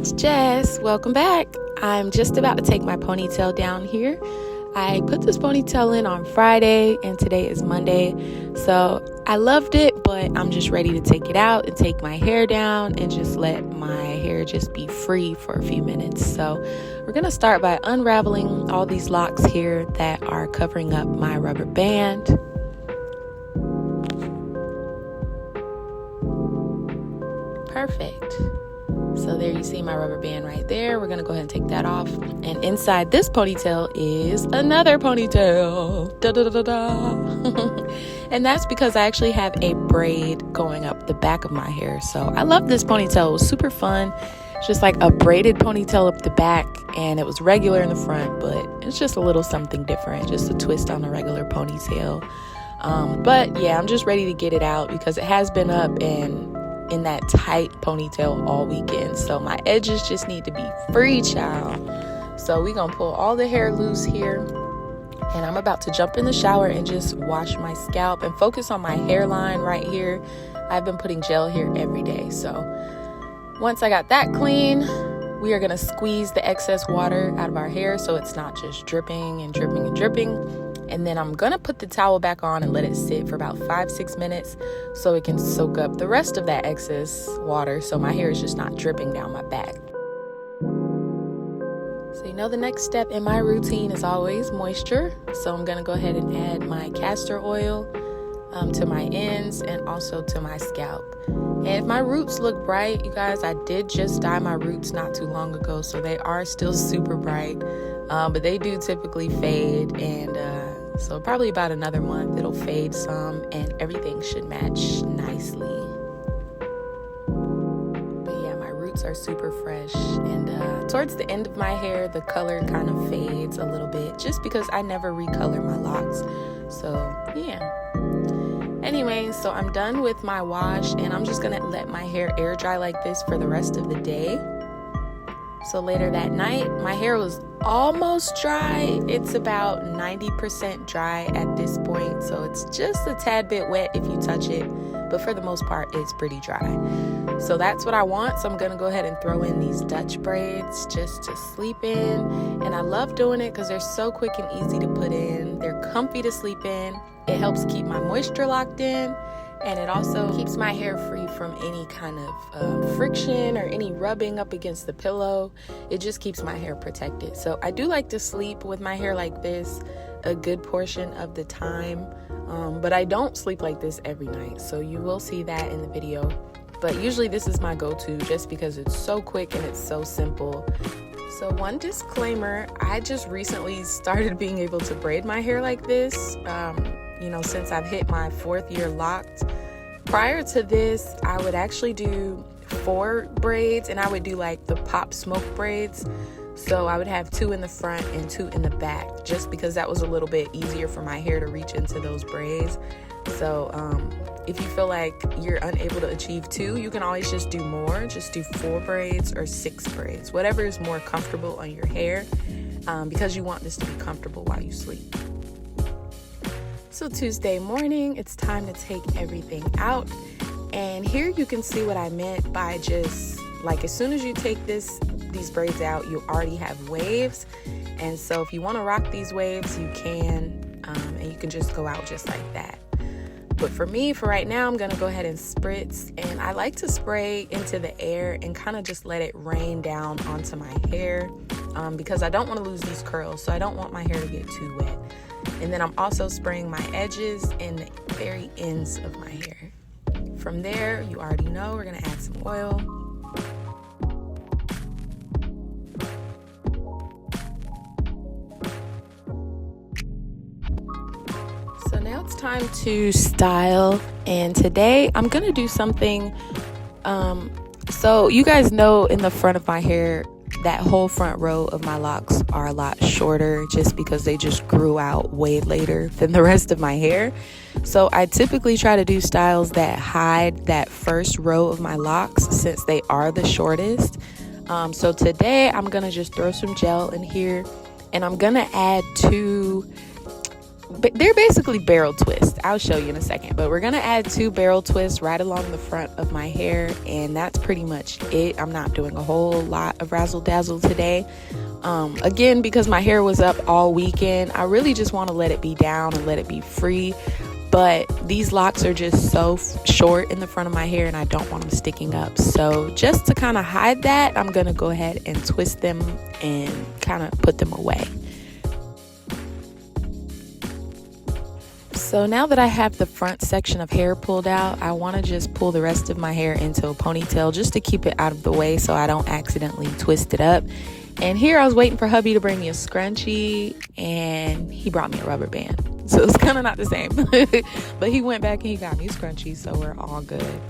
it's Jess. Welcome back. I'm just about to take my ponytail down here. I put this ponytail in on Friday and today is Monday. So I loved it, but I'm just ready to take it out and take my hair down and just let my hair just be free for a few minutes. So we're going to start by unraveling all these locks here that are covering up my rubber band. Perfect. So there you see my rubber band right there. We're going to go ahead and take that off. And inside this ponytail is another ponytail. Da, da, da, da, da. And that's because I actually have a braid going up the back of my hair. So I love this ponytail. It was super fun. It's just like a braided ponytail up the back, and it was regular in the front, but it's just a little something different, just a twist on a regular ponytail. But yeah, I'm just ready to get it out because it has been up and in that tight ponytail all weekend. So my edges just need to be free, child. So we're gonna pull all the hair loose here, and I'm about to jump in the shower and just wash my scalp and focus on my hairline right here. I've been putting gel here every day. So once I got that clean, we are gonna squeeze the excess water out of our hair so it's not just dripping and dripping and dripping. And then I'm gonna put the towel back on and let it sit for about 5-6 minutes so it can soak up the rest of that excess water so my hair is just not dripping down my back. So you know the next step in my routine is always moisture. So I'm gonna go ahead and add my castor oil to my ends and also to my scalp. And if my roots look bright, you guys, I did just dye my roots not too long ago, so they are still super bright, but they do typically fade, and so probably about another month it'll fade some and everything should match nicely. But yeah, my roots are super fresh, and towards the end of my hair the color kind of fades a little bit just because I never recolor my locks. So yeah. Anyway, so I'm done with my wash and I'm just gonna let my hair air dry like this for the rest of the day. So later that night, my hair was almost dry. It's about 90% dry at this point, so it's just a tad bit wet if you touch it, but for the most part, it's pretty dry. So that's what I want, so I'm gonna go ahead and throw in these Dutch braids just to sleep in, and I love doing it because they're so quick and easy to put in. They're comfy to sleep in. It helps keep my moisture locked in, and it also keeps my hair free from any kind of friction or any rubbing up against the pillow. It just keeps my hair protected. So I do like to sleep with my hair like this a good portion of the time, but I don't sleep like this every night. So you will see that in the video. But usually this is my go-to just because it's so quick and it's so simple. So one disclaimer, I just recently started being able to braid my hair like this. Since I've hit my 4th year locked. Prior to this, I would actually do 4 braids, and I would do like the pop smoke braids. So I would have 2 in the front and 2 in the back, just because that was a little bit easier for my hair to reach into those braids. So if you feel like you're unable to achieve 2, you can always just do more. Just do 4 braids or 6 braids, whatever is more comfortable on your hair, because you want this to be comfortable while you sleep. So Tuesday morning, it's time to take everything out. And here you can see what I meant by just like as soon as you take these braids out, you already have waves. And so if you want to rock these waves, you can, and you can just go out just like that. But for me, for right now, I'm going to go ahead and spritz. And I like to spray into the air and kind of just let it rain down onto my hair because I don't want to lose these curls. So I don't want my hair to get too wet. And then I'm also spraying my edges and the very ends of my hair. From there, you already know, we're gonna add some oil. So now it's time to style. And today I'm gonna do something, so you guys know in the front of my hair, that whole front row of my locks are a lot shorter just because they just grew out way later than the rest of my hair. So I typically try to do styles that hide that first row of my locks since they are the shortest. So today I'm gonna just throw some gel in here and I'm gonna add 2 they're basically barrel twists. I'll show you in a second, but we're gonna add 2 barrel twists right along the front of my hair, and that's pretty much it. I'm not doing a whole lot of razzle dazzle today. Again, because my hair was up all weekend, I really just want to let it be down and let it be free. But these locks are just so short in the front of my hair, and I don't want them sticking up. So just to kind of hide that, I'm gonna go ahead and twist them and kind of put them away. So now that I have the front section of hair pulled out, I want to just pull the rest of my hair into a ponytail just to keep it out of the way so I don't accidentally twist it up. And here I was waiting for hubby to bring me a scrunchie, and he brought me a rubber band. So it's kind of not the same. But he went back and he got me a scrunchie, so we're all good.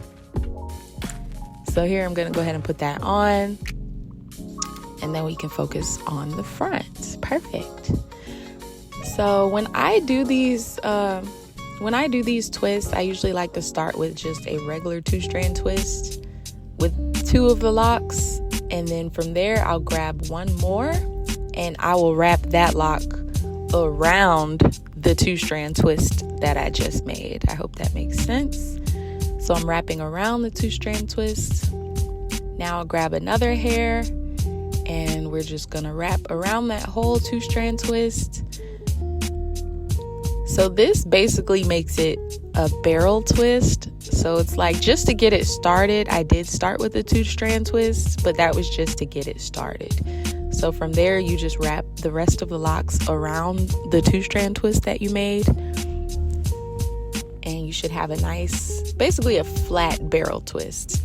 So here I'm going to go ahead and put that on, and then we can focus on the front. Perfect. So when I do these twists, I usually like to start with just a regular 2-strand twist with 2 of the locks, and then from there I'll grab 1 more and I will wrap that lock around the 2-strand twist that I just made. I hope that makes sense. So I'm wrapping around the 2-strand twist. Now I'll grab another hair and we're just gonna wrap around that whole 2-strand twist. So this basically makes it a barrel twist. So it's like, just to get it started, I did start with a 2-strand twist, but that was just to get it started. So from there, you just wrap the rest of the locks around the 2-strand twist that you made. And you should have a nice, basically a flat barrel twist.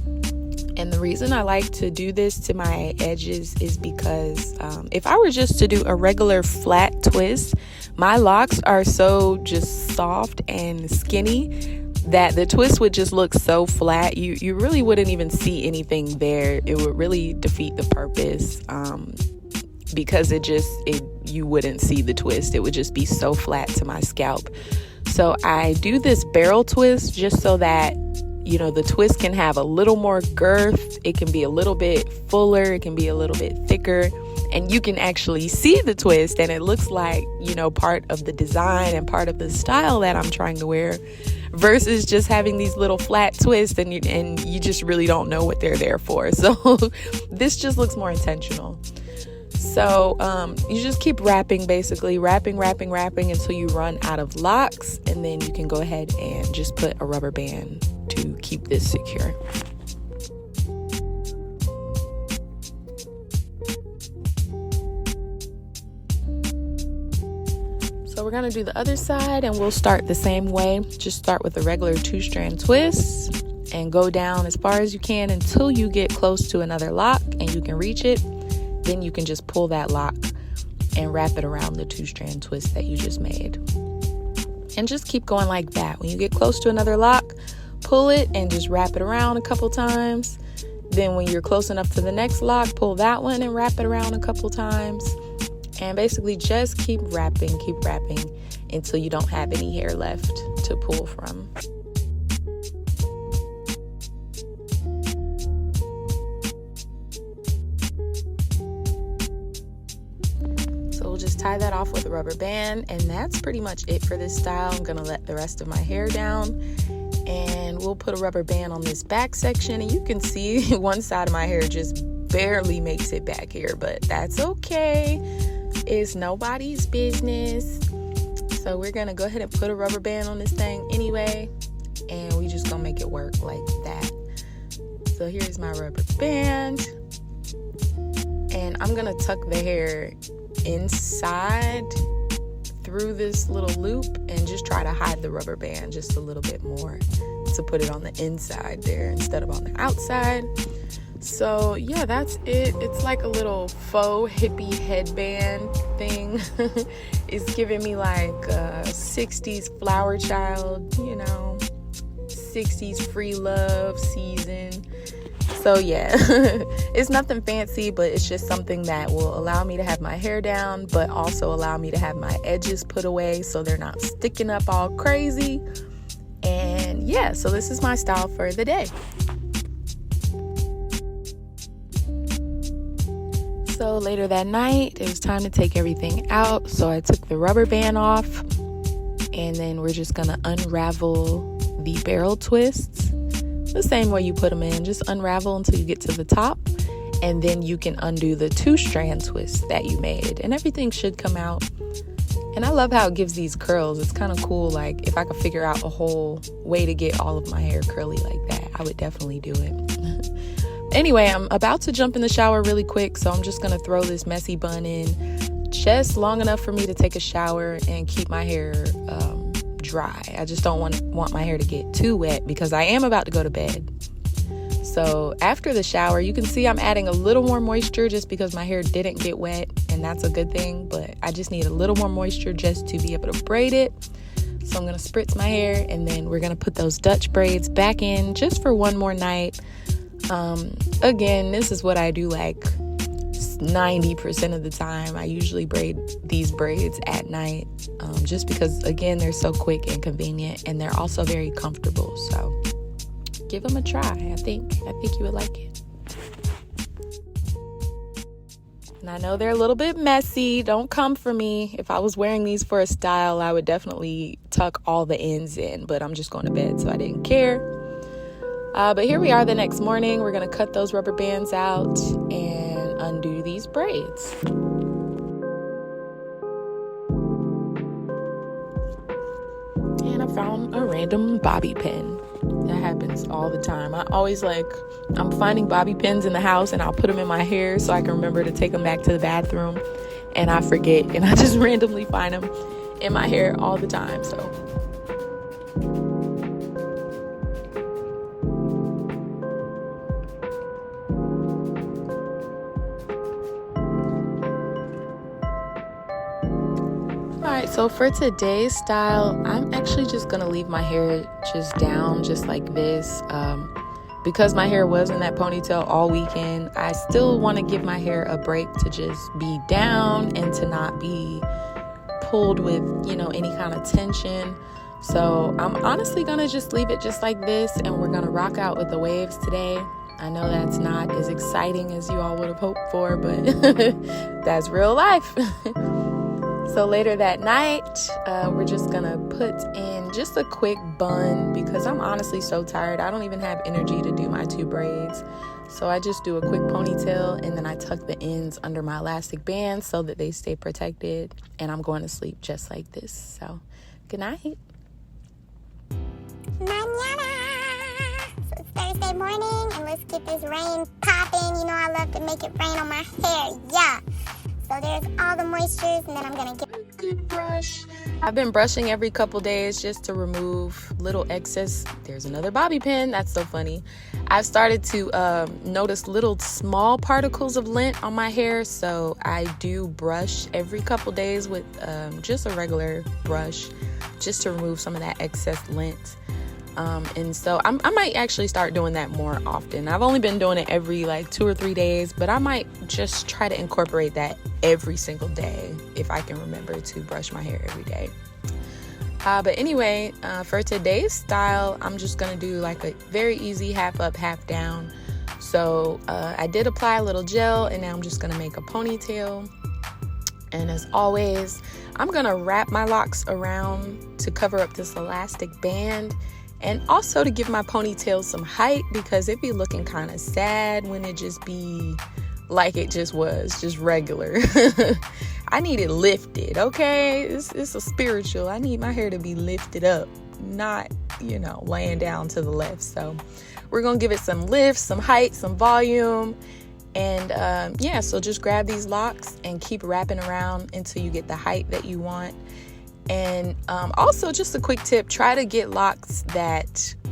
And the reason I like to do this to my edges is because if I were just to do a regular flat twist, my locks are so just soft and skinny that the twist would just look so flat. You really wouldn't even see anything there. It would really defeat the purpose because you wouldn't see the twist. It would just be so flat to my scalp. So I do this barrel twist just so that, you know, the twist can have a little more girth. It can be a little bit fuller. It can be a little bit thicker. And you can actually see the twist, and it looks like, you know, part of the design and part of the style that I'm trying to wear, versus just having these little flat twists and you just really don't know what they're there for. So this just looks more intentional. So you just keep wrapping, basically wrapping until you run out of locks, and then you can go ahead and just put a rubber band to keep this secure. So we're going to do the other side, and we'll start the same way. Just start with a regular 2-strand twist and go down as far as you can until you get close to another lock and you can reach it. Then you can just pull that lock and wrap it around the 2-strand twist that you just made. And just keep going like that. When you get close to another lock, pull it and just wrap it around a couple times. Then when you're close enough to the next lock, pull that one and wrap it around a couple times. And basically just keep wrapping until you don't have any hair left to pull from. So we'll just tie that off with a rubber band, and that's pretty much it for this style. I'm gonna let the rest of my hair down, and we'll put a rubber band on this back section, and you can see one side of my hair just barely makes it back here, but that's okay. It's nobody's business. So we're gonna go ahead and put a rubber band on this thing anyway, and we just gonna make it work like that. So here's my rubber band, and I'm gonna tuck the hair inside through this little loop and just try to hide the rubber band just a little bit more to put it on the inside there instead of on the outside. So yeah, that's it. It's like a little faux hippie headband thing. It's giving me like a 60s flower child, you know, 60s free love season. So yeah, it's nothing fancy, but it's just something that will allow me to have my hair down, but also allow me to have my edges put away so they're not sticking up all crazy. And yeah, so this is my style for the day. So later that night, it was time to take everything out. So I took the rubber band off, And then we're just gonna unravel the barrel twists the same way you put them in. Just unravel until you get to the top, and then you can undo the 2-strand twist that you made, and everything should come out. And I love how it gives these curls. It's kind of cool. Like, if I could figure out a whole way to get all of my hair curly like that, I would definitely do it. Anyway, I'm about to jump in the shower really quick, so I'm just gonna throw this messy bun in just long enough for me to take a shower and keep my hair dry. I just don't want my hair to get too wet because I am about to go to bed. So after the shower, you can see I'm adding a little more moisture just because my hair didn't get wet, and that's a good thing, but I just need a little more moisture just to be able to braid it. So I'm gonna spritz my hair, and then we're gonna put those Dutch braids back in just for one more night. Again, this is what I do like 90% of the time. I usually braid these braids at night, just because, again, they're so quick and convenient, and they're also very comfortable. So give them a try. I think you would like it. And I know they're a little bit messy. Don't come for me. If I was wearing these for a style, I would definitely tuck all the ends in, but I'm just going to bed, so I didn't care. But here we are the next morning. We're going to cut those rubber bands out and undo these braids. And I found a random bobby pin. That happens all the time. I'm finding bobby pins in the house, and I'll put them in my hair so I can remember to take them back to the bathroom, and I forget, and I just randomly find them in my hair all the time. So so for today's style, I'm actually just gonna leave my hair just down, just like this. Because my hair was in that ponytail all weekend, I still want to give my hair a break to just be down and to not be pulled with, any kind of tension. So I'm honestly gonna just leave it just like this, and we're gonna rock out with the waves today. I know that's not as exciting as you all would have hoped for, but that's real life. So later that night, we're just gonna put in just a quick bun because I'm honestly so tired. I don't even have energy to do my 2 braids. So I just do a quick ponytail, and then I tuck the ends under my elastic band so that they stay protected, and I'm going to sleep just like this. So good night. Mañana. So it's Thursday morning, and let's get this rain popping. I love to make it rain on my hair. Yeah. So there's all the moistures, and then I'm going to get a good brush. I've been brushing every couple days just to remove little excess. There's another bobby pin. That's so funny. I've started to notice little small particles of lint on my hair, so I do brush every couple days with just a regular brush just to remove some of that excess lint. And so I might actually start doing that more often. I've only been doing it every 2 or 3 days, but I might just try to incorporate that every single day if I can remember to brush my hair every day. But anyway, for today's style, I'm just going to do a very easy half up, half down. So I did apply a little gel, and now I'm just going to make a ponytail. And as always, I'm going to wrap my locks around to cover up this elastic band, and also to give my ponytail some height because it be looking kind of sad when it just be like it just was, just regular. I need it lifted, okay? It's a spiritual. I need my hair to be lifted up, not, laying down to the left. So we're going to give it some lift, some height, some volume. And so just grab these locks and keep wrapping around until you get the height that you want. And also just a quick tip, try to get locks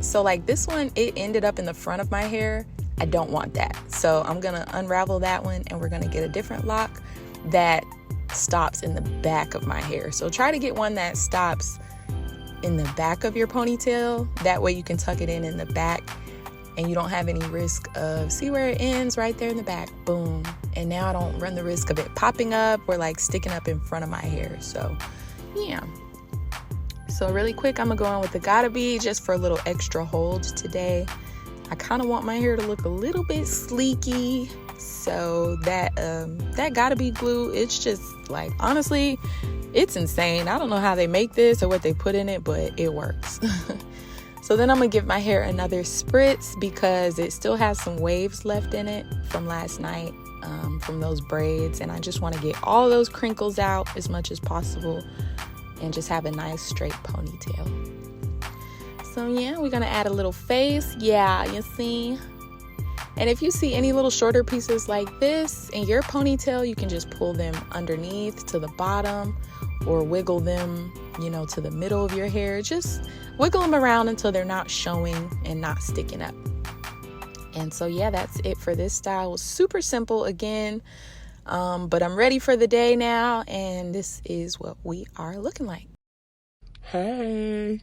so this one, it ended up in the front of my hair. I don't want that. So I'm going to unravel that one, and we're going to get a different lock that stops in the back of my hair. So try to get one that stops in the back of your ponytail. That way you can tuck it in the back, and you don't have any risk of, see where it ends right there in the back, boom. And now I don't run the risk of it popping up or sticking up in front of my hair. So yeah. So really quick, I'm gonna go on with the gotta be just for a little extra hold today. I kind of want my hair to look a little bit sleeky, so that gotta be glue, it's just honestly, It's insane. I don't know how they make this or what they put in it, but it works. So then I'm gonna give my hair another spritz because it still has some waves left in it from last night, from those braids, and I just want to get all those crinkles out as much as possible and just have a nice straight ponytail. So yeah, we're gonna add a little face. Yeah, you see. And if you see any little shorter pieces like this in your ponytail, you can just pull them underneath to the bottom or wiggle them, you know, to the middle of your hair. Just wiggle them around until they're not showing and not sticking up. And so yeah, that's it for this style. It was super simple again, but I'm ready for the day now, and this is what we are looking like. Hey.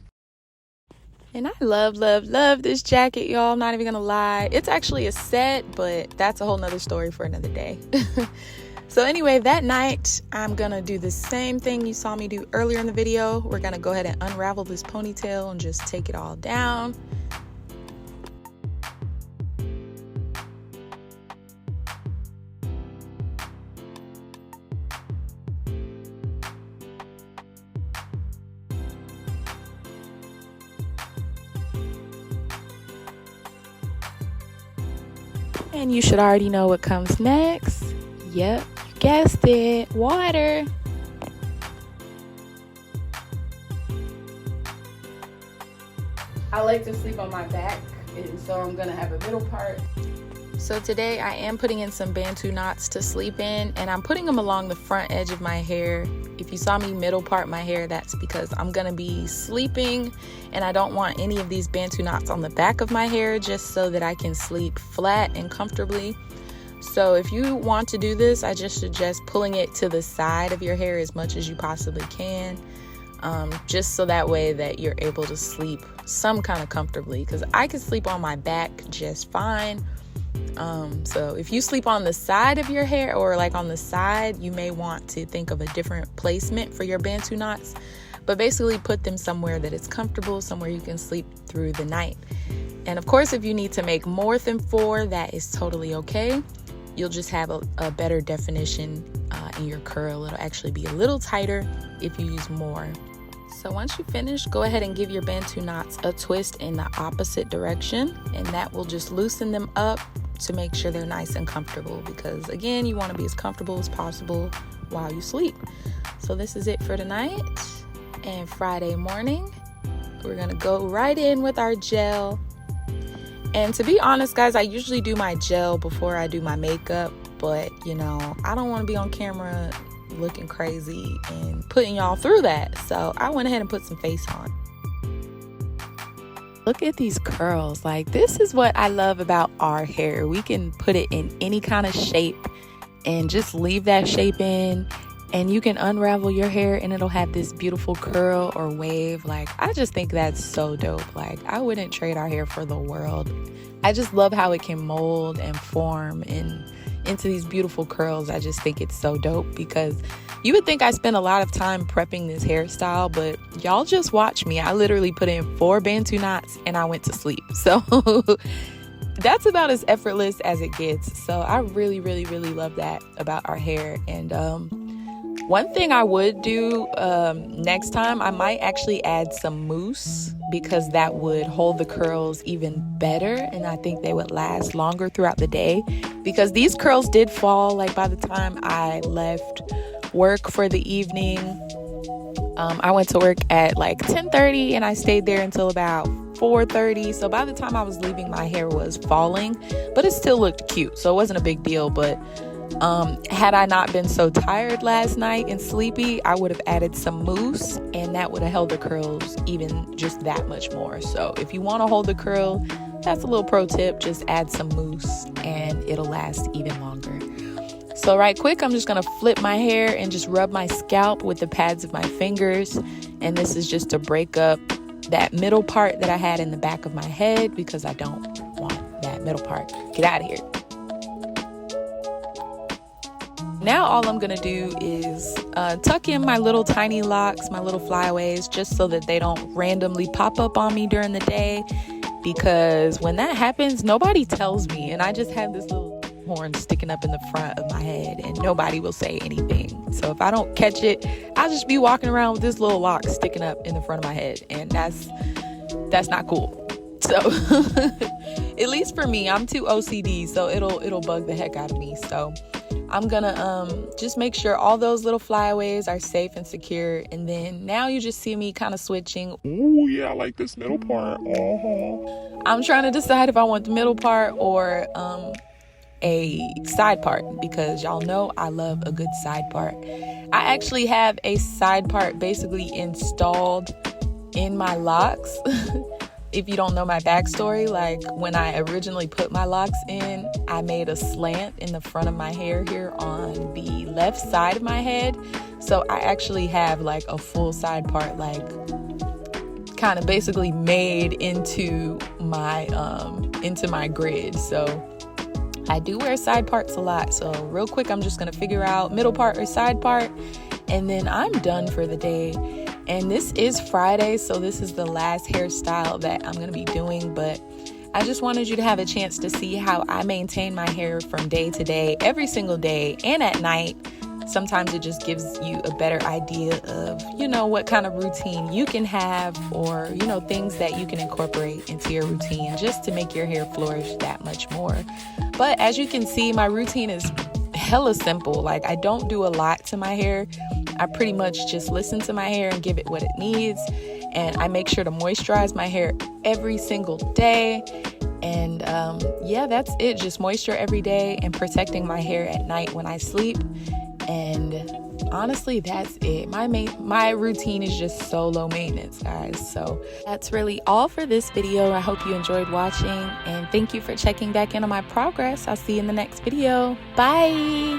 And I love this jacket, y'all. I'm not even gonna lie. It's actually a set, but that's a whole nother story for another day. So anyway, that night, I'm gonna do the same thing you saw me do earlier in the video. We're gonna go ahead and unravel this ponytail and just take it all down. And you should already know what comes next. Yep, you guessed it, water. I like to sleep on my back, and so I'm gonna have a middle part. So today I am putting in some Bantu knots to sleep in, and I'm putting them along the front edge of my hair. If you saw me middle part my hair, that's because I'm gonna be sleeping and I don't want any of these Bantu knots on the back of my hair, just so that I can sleep flat and comfortably. So if you want to do this, I just suggest pulling it to the side of your hair as much as you possibly can, just so that way that you're able to sleep some kind of comfortably, because I can sleep on my back just fine. So if you sleep on the side of your hair or like on the side, you may want to think of a different placement for your Bantu knots, but basically put them somewhere that it's comfortable, somewhere you can sleep through the night. And of course, if you need to make more than 4, that is totally okay. You'll just have a better definition in your curl. It'll actually be a little tighter if you use more. So once you finish, go ahead and give your Bantu knots a twist in the opposite direction, and that will just loosen them up to make sure they're nice and comfortable, because again, you want to be as comfortable as possible while you sleep. So this is it for tonight, and Friday morning we're gonna go right in with our gel. And to be honest, guys, I usually do my gel before I do my makeup, but you know, I don't want to be on camera looking crazy and putting y'all through that, so I went ahead and put some face on. Look at these curls. Like, this is what I love about our hair. We can put it in any kind of shape and just leave that shape in, and you can unravel your hair and it'll have this beautiful curl or wave. Like, I just think that's so dope. Like, I wouldn't trade our hair for the world. I just love how it can mold and form into these beautiful curls. I just think it's so dope, because you would think I spent a lot of time prepping this hairstyle, but y'all just watch me. I literally put in 4 Bantu knots and I went to sleep. So that's about as effortless as it gets. So I really love that about our hair. And one thing I would do next time, I might actually add some mousse, because that would hold the curls even better, and I think they would last longer throughout the day, because these curls did fall like by the time I left work for the evening. I went to work at like 10:30 and I stayed there until about 4:30. So by the time I was leaving, my hair was falling, but it still looked cute, so it wasn't a big deal. But had I not been so tired last night and sleepy, I would have added some mousse, and that would have held the curls even just that much more. So if you want to hold the curl, that's a little pro tip. Just add some mousse and it'll last even longer. So right quick, I'm just going to flip my hair and just rub my scalp with the pads of my fingers. And this is just to break up that middle part that I had in the back of my head, because I don't want that middle part. Get out of here. Now all I'm going to do is tuck in my little tiny locks, my little flyaways, just so that they don't randomly pop up on me during the day. Because when that happens, nobody tells me. And I just have this little horn sticking up in the front of my head, and nobody will say anything. So if I don't catch it, I'll just be walking around with this little lock sticking up in the front of my head, and that's not cool. So at least for me, I'm too OCD, so it'll bug the heck out of me. So I'm gonna just make sure all those little flyaways are safe and secure, and then now you just see me kind of switching. Ooh, yeah, I like this middle part. I'm trying to decide if I want the middle part or a side part, because y'all know I love a good side part. I actually have a side part basically installed in my locks. If you don't know my backstory, like when I originally put my locks in, I made a slant in the front of my hair here on the left side of my head. So I actually have like a full side part, like kind of basically made into my grid. So I do wear side parts a lot. So real quick, I'm just gonna figure out middle part or side part, and then I'm done for the day. And this is Friday, so this is the last hairstyle that I'm going to be doing, but I just wanted you to have a chance to see how I maintain my hair from day to day, every single day, and at night. Sometimes it just gives you a better idea of, what kind of routine you can have, or, things that you can incorporate into your routine just to make your hair flourish that much more. But as you can see, my routine is hella simple. Like, I don't do a lot to my hair. I pretty much just listen to my hair and give it what it needs. And I make sure to moisturize my hair every single day. And yeah, that's it. Just moisture every day and protecting my hair at night when I sleep. And honestly, that's it. My routine is just so low maintenance, guys. So that's really all for this video. I hope you enjoyed watching, and thank you for checking back in on my progress. I'll see you in the next video. Bye.